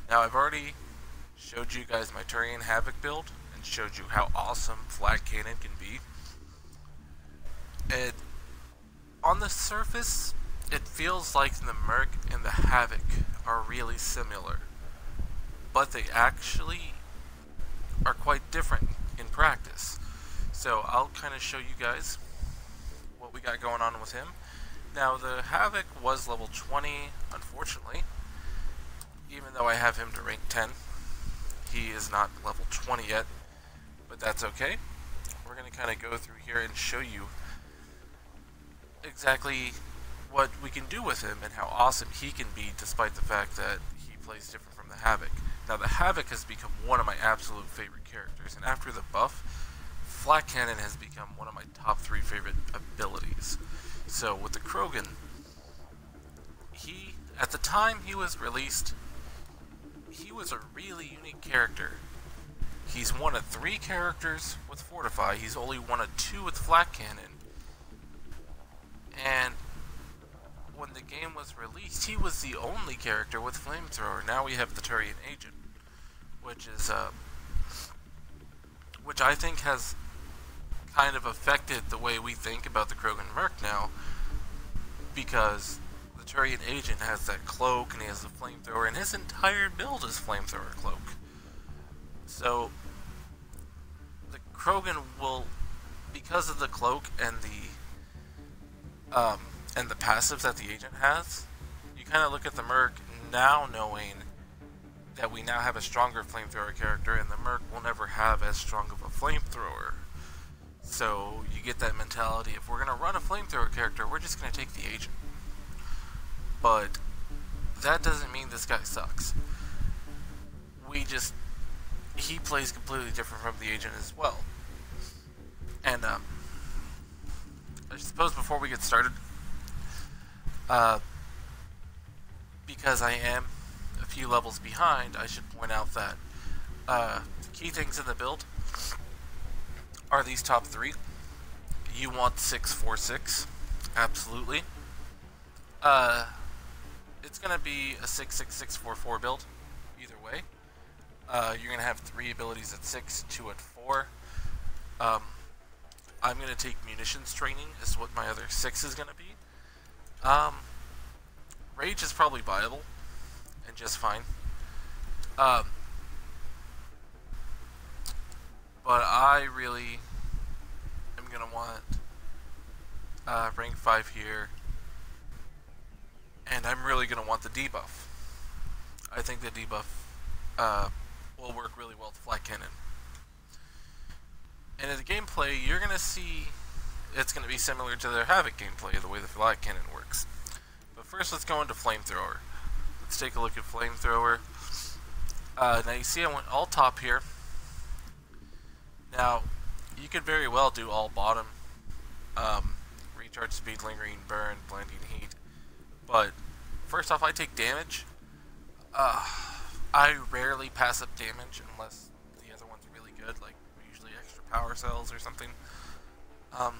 Now I've already showed you guys my Turian Havoc build and showed you how awesome Flak Cannon can be. And on the surface, it feels like the Merc and the Havoc are really similar, but they actually are quite different in practice. So I'll kind of show you guys what we got going on with him. Now the Havoc was level 20, unfortunately. Even though I have him to rank 10, he is not level 20 yet, but that's okay. We're going to kind of go through here and show you exactly what we can do with him and how awesome he can be, despite the fact that he plays different from the Havoc. Now the Havoc has become one of my absolute favorite characters, and after the buff, Flak Cannon has become one of my top 3 favorite abilities. So with the Krogan, at the time he was released, he was a really unique character. He's one of 3 characters with Fortify. He's only one of 2 with Flak Cannon. And when the game was released, he was the only character with Flamethrower. Now we have the Turian Agent, which I think has kind of affected the way we think about the Krogan Merc now, because the Turian Agent has that cloak and he has the Flamethrower, and his entire build is Flamethrower cloak. So the Krogan will, because of the cloak and the passives that the agent has, you kind of look at the Merc now knowing that we now have a stronger Flamethrower character, and the Merc will never have as strong of a Flamethrower. So you get that mentality, if we're going to run a Flamethrower character, we're just going to take the agent. But that doesn't mean this guy sucks. He plays completely different from the agent as well. And I suppose before we get started, because I am a few levels behind, I should point out that the key things in the build are these top 3. You want 646, absolutely. It's going to be a 66644 build, either way. You're going to have 3 abilities at 6, 2 at 4. I'm going to take munitions training, is what my other 6 is going to be. Rage is probably viable, and just fine. But I really am going to want rank 5 here, and I'm really going to want the debuff. I think the debuff will work really well with Flak Cannon. And in the gameplay, you're going to see it's going to be similar to their Havoc gameplay, the way the Flak Cannon works. But first, let's go into Flamethrower. Let's take a look at Flamethrower. Now you see I went all top here. Now, you could very well do all bottom. Recharge speed, lingering burn, blinding heat. But first off, I take damage. I rarely pass up damage unless the other one's really good, like usually extra power cells or something. I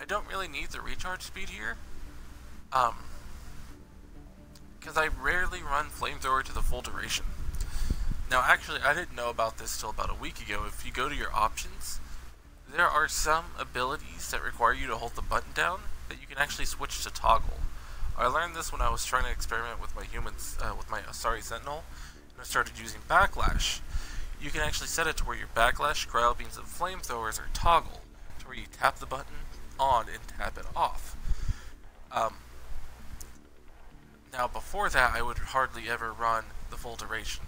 don't really need the recharge speed here, because I rarely run Flamethrower to the full duration. Now actually, I didn't know about this till about a week ago. If you go to your options, there are some abilities that require you to hold the button down that you can actually switch to toggle. I learned this when I was trying to experiment with my Sentinel, and I started using Backlash. You can actually set it to where your Backlash, Cryo Beams, and Flamethrowers are toggle, to where you tap the button on and tap it off. Now before that, I would hardly ever run the full duration.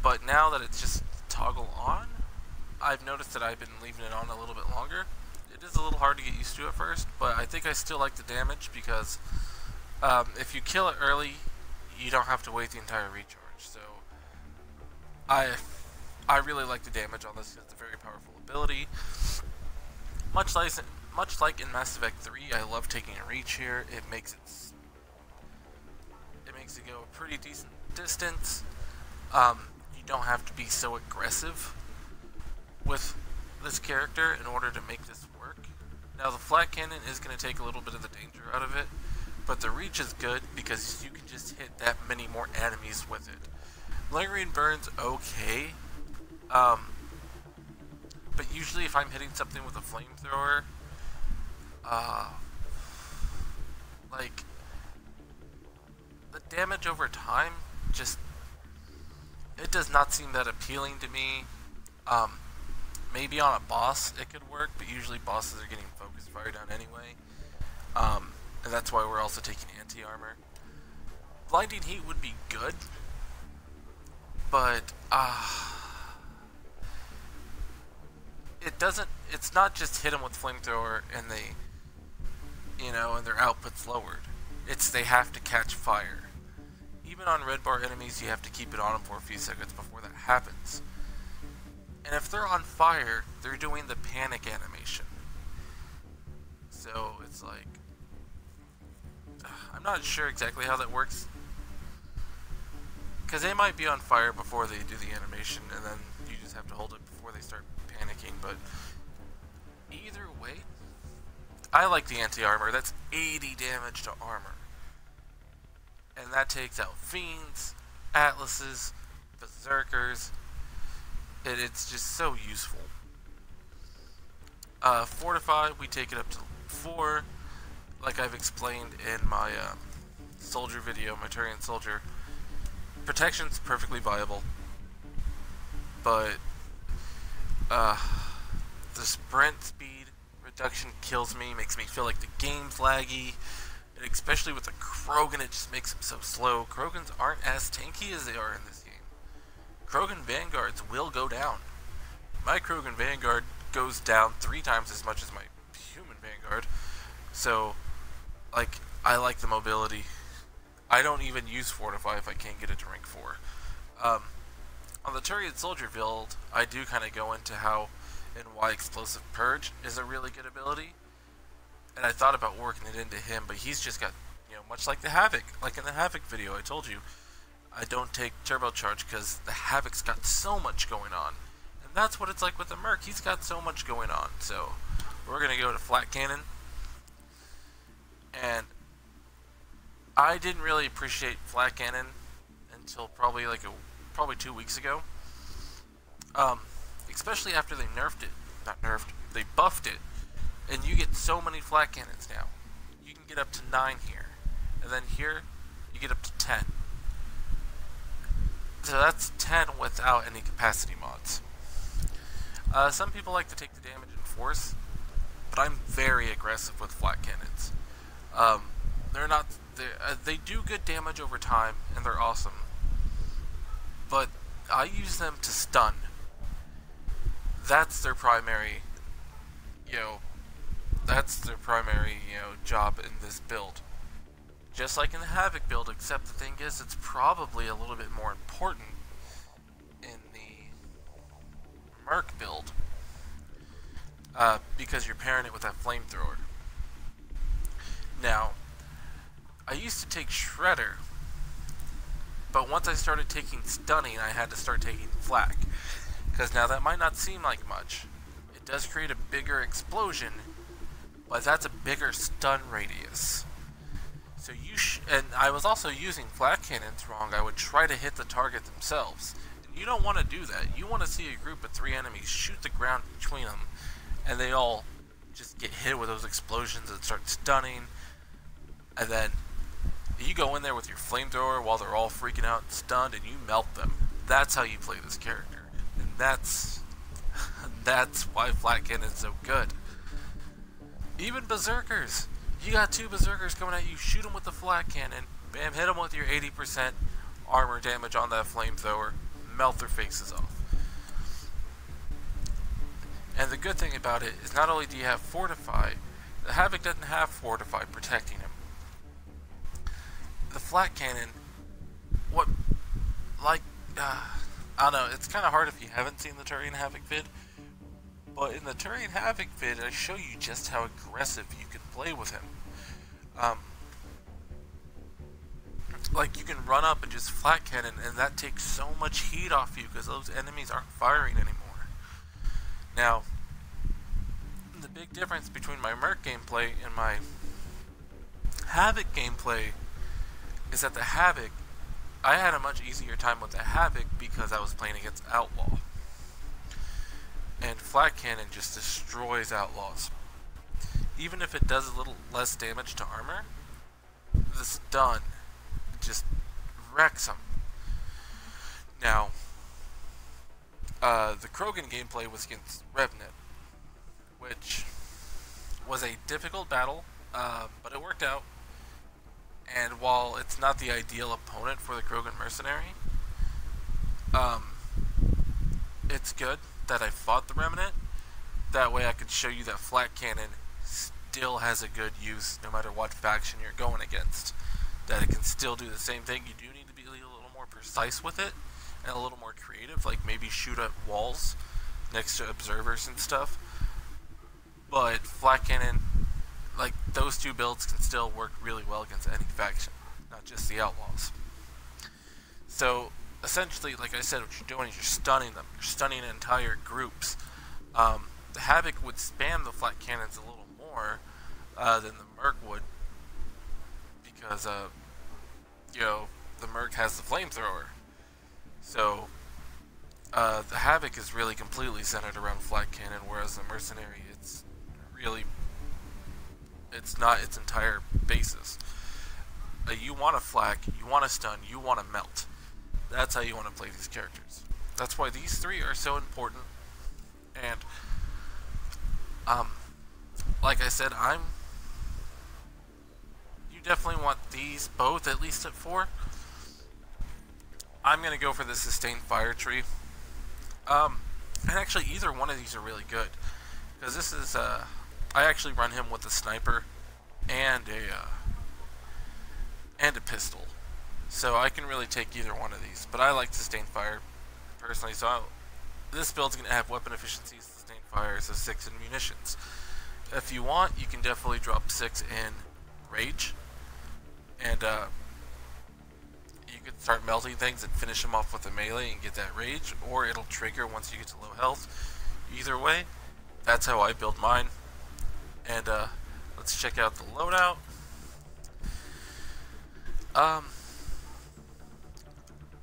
But now that it's just toggle on, I've noticed that I've been leaving it on a little bit longer. It is a little hard to get used to at first, but I think I still like the damage because if you kill it early, you don't have to wait the entire recharge. So I really like the damage on this. It's a very powerful ability. Much like in Mass Effect 3, I love taking a reach here. It makes it go a pretty decent distance. You don't have to be so aggressive with this character in order to make this work. Now the Flak Cannon is going to take a little bit of the danger out of it, but the reach is good because you can just hit that many more enemies with it. Lingering Burn's okay, but usually if I'm hitting something with a flamethrower, like, the damage over time just, it does not seem that appealing to me. Maybe on a boss it could work, but usually bosses are getting focus fire down anyway. And that's why we're also taking anti-armor. Blinding Heat would be good, but it's not just hit them with flamethrower and they, and their output's lowered. It's they have to catch fire. Even on red bar enemies, you have to keep it on them for a few seconds before that happens. And if they're on fire, they're doing the panic animation. So it's like, I'm not sure exactly how that works. Because they might be on fire before they do the animation, and then you just have to hold it before they start panicking. But either way, I like the anti-armor. That's 80 damage to armor. And that takes out Fiends, Atlases, Berserkers. It's just so useful. Fortify, we take it up to 4. Like I've explained in my soldier video, my Turian soldier. Protection's perfectly viable. But the sprint speed reduction kills me, makes me feel like the game's laggy. And especially with the Krogan, it just makes them so slow. Krogans aren't as tanky as they are in this game. Krogan Vanguards will go down. My Krogan Vanguard goes down 3 times as much as my human Vanguard. So, like, I like the mobility. I don't even use Fortify if I can't get it to rank 4. On the Turian Soldier build, I do kind of go into how and why Explosive Purge is a really good ability. And I thought about working it into him, but he's just got, much like the Havoc. Like in the Havoc video, I told you, I don't take Turbocharge because the Havoc's got so much going on. And that's what it's like with the Merc. He's got so much going on. So, we're going to go to Flak Cannon. And I didn't really appreciate Flak Cannon until probably 2 weeks ago. Especially after they nerfed it. Not nerfed, they buffed it. And you get so many Flak Cannons now. You can get up to 9 here. And then here, you get up to 10. So that's 10 without any capacity mods. Some people like to take the damage in force, but I'm very aggressive with Flak Cannons. They do good damage over time, and they're awesome. But I use them to stun. That's their primary, job in this build. Just like in the Havoc build, except the thing is, it's probably a little bit more important in the Merc build. Because you're pairing it with that flamethrower. Now, I used to take Shredder, but once I started taking Stunning, I had to start taking Flak. Because now that might not seem like much. It does create a bigger explosion, but that's a bigger stun radius. So and I was also using Flak Cannons wrong. I would try to hit the target themselves. And you don't want to do that. You want to see a group of 3 enemies shoot the ground between them, and they all just get hit with those explosions and start stunning. And then you go in there with your flamethrower while they're all freaking out and stunned, and you melt them. That's how you play this character. And that's why Flak Cannon's so good. Even Berserkers. You got 2 Berserkers coming at you, shoot them with the Flak Cannon, bam, hit them with your 80% armor damage on that flamethrower, melt their faces off. And the good thing about it is not only do you have Fortify, the Havoc doesn't have Fortify protecting him. The Flak Cannon, I don't know, it's kind of hard if you haven't seen the Turian Havoc vid, but in the Turian Havoc vid, I show you just how aggressive you can play with him. Like, you can run up and just Flak Cannon, and that takes so much heat off you, because those enemies aren't firing anymore. Now, the big difference between my Merc gameplay and my Havoc gameplay is that the Havoc, I had a much easier time with the Havoc because I was playing against Outlaw. And Flak Cannon just destroys Outlaws. Even if it does a little less damage to armor, the stun just wrecks them. Now, the Krogan gameplay was against Revenant, which was a difficult battle, but it worked out. And while it's not the ideal opponent for the Krogan Mercenary, it's good that I fought the Remnant. That way I could show you that Flak Cannon still has a good use no matter what faction you're going against. That it can still do the same thing. You do need to be a little more precise with it and a little more creative, like maybe shoot at walls next to observers and stuff. But Flak Cannon, like, those two builds can still work really well against any faction, not just the Outlaws. So essentially, like I said, what you're doing is you're stunning them. You're stunning entire groups. The Havoc would spam the Flak Cannons a little more than the Merc would, because you know, the Merc has the flamethrower. So the Havoc is really completely centered around Flak Cannon, whereas the Mercenary, it's not its entire basis. You want to flak, you want to stun, you want to melt. That's how you want to play these characters. That's why these three are so important. And like I said, you definitely want these both at least at 4. I'm gonna go for the sustained fire tree. And actually, either one of these are really good, because this is I actually run him with a sniper and a pistol, so I can really take either one of these. But I like sustained fire personally, so this build's gonna have weapon efficiency, sustained fire, so 6 in munitions. If you want, you can definitely drop 6 in rage, and you could start melting things and finish them off with a melee and get that rage, or it'll trigger once you get to low health. Either way, that's how I build mine. And let's check out the loadout.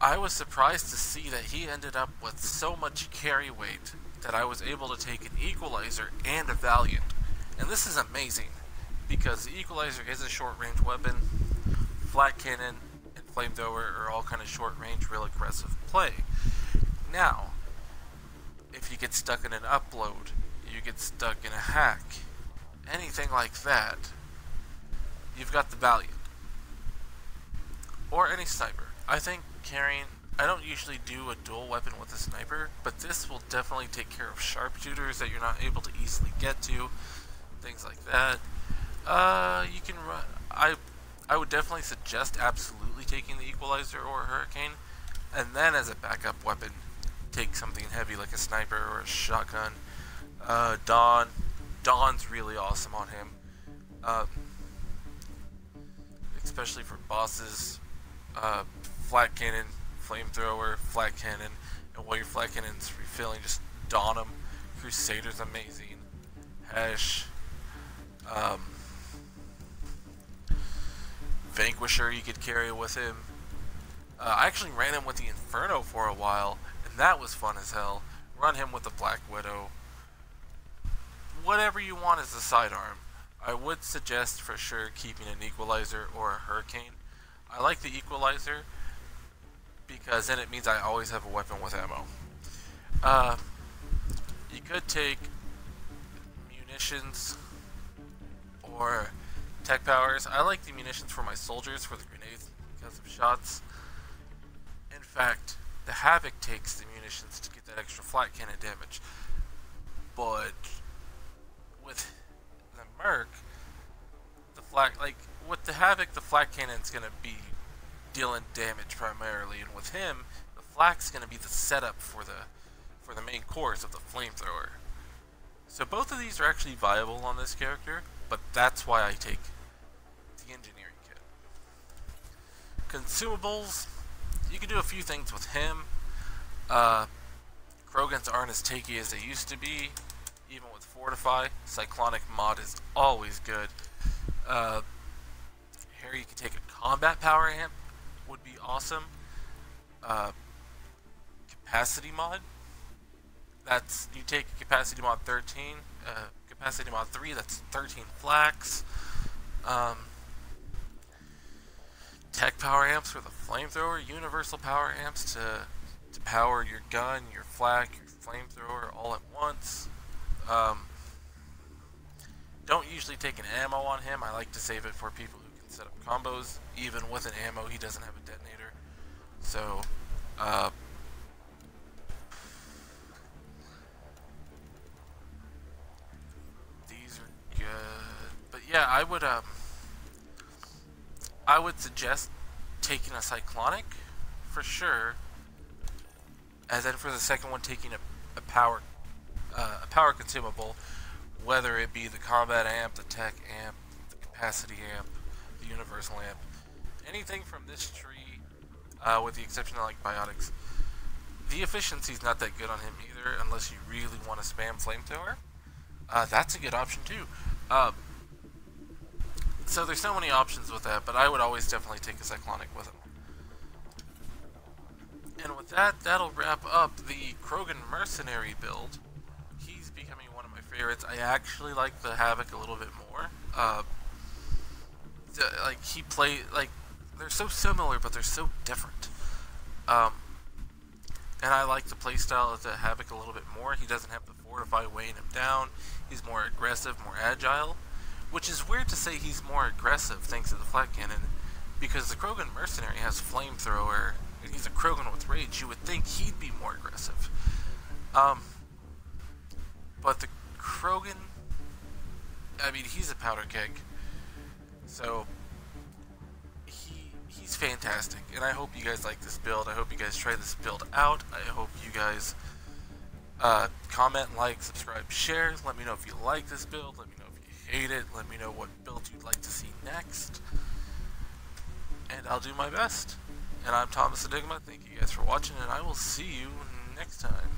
I was surprised to see that he ended up with so much carry weight that I was able to take an Equalizer and a Valiant. And this is amazing, because the Equalizer is a short-range weapon. Flak Cannon and Flamethrower are all kind of short-range, real aggressive play. Now, if you get stuck in an upload, you get stuck in a hack, anything like that, you've got the Valiant. Or any sniper. I think carrying, I don't usually do a dual weapon with a sniper, but this will definitely take care of sharpshooters that you're not able to easily get to, things like that. You can run, I would definitely suggest absolutely taking the Equalizer or a Hurricane, and then as a backup weapon, take something heavy like a sniper or a shotgun. Dawn's really awesome on him, especially for bosses. Flak Cannon, Flamethrower, Flak Cannon, and while your Flak Cannon's refilling, just Dawn him. Crusader's amazing. Hesh, Vanquisher you could carry with him. I actually ran him with the Inferno for a while, and that was fun as hell. Run him with the Black Widow. Whatever you want as a sidearm. I would suggest for sure keeping an Equalizer or a Hurricane. I like the Equalizer because then it means I always have a weapon with ammo. You could take munitions or tech powers. I like the munitions for my soldiers for the grenades because of shots. In fact, the Havoc takes the munitions to get that extra Flak Cannon damage. But with the Merc, with the Havoc, the Flak Cannon's gonna be dealing damage primarily, and with him, the Flak's gonna be the setup for the main course of the Flamethrower. So both of these are actually viable on this character, but that's why I take the Engineering Kit. Consumables, you can do a few things with him. Krogans aren't as takey as they used to be, even with Fortify. Cyclonic mod is always good. Or you can take a combat power amp, would be awesome. Capacity mod. That's, you take capacity mod 13, capacity mod 3, that's 13 flaks. Tech power amps for the flamethrower, universal power amps to power your gun, your flak, your flamethrower all at once. Don't usually take an ammo on him. I like to save it for people who can set up combos. Even with an ammo, he doesn't have a detonator. So, these are good. But yeah, I would suggest taking a cyclonic for sure. And then for the second one, taking a power consumable, whether it be the combat amp, the tech amp, the capacity amp, the universal amp, anything from this tree, with the exception of like biotics. The efficiency's not that good on him either, unless you really want to spam flamethrower. That's a good option too. So there's so many options with that, but I would always definitely take a cyclonic with him. And with that, that'll wrap up the Krogan Mercenary build. He's becoming one of my favorites. I actually like the Havoc a little bit more. They're so similar, but they're so different. And I like the playstyle of the Havoc a little bit more. He doesn't have the Fortify weighing him down. He's more aggressive, more agile. Which is weird to say he's more aggressive thanks to the Flak Cannon, because the Krogan Mercenary has Flamethrower, and he's a Krogan with Rage. You would think he'd be more aggressive. But the Krogan, I mean, he's a powder keg. So, he's fantastic, and I hope you guys like this build. I hope you guys try this build out. I hope you guys comment, like, subscribe, share. Let me know if you like this build. Let me know if you hate it. Let me know what build you'd like to see next. And I'll do my best. And I'm Thomas Enigma. Thank you guys for watching, and I will see you next time.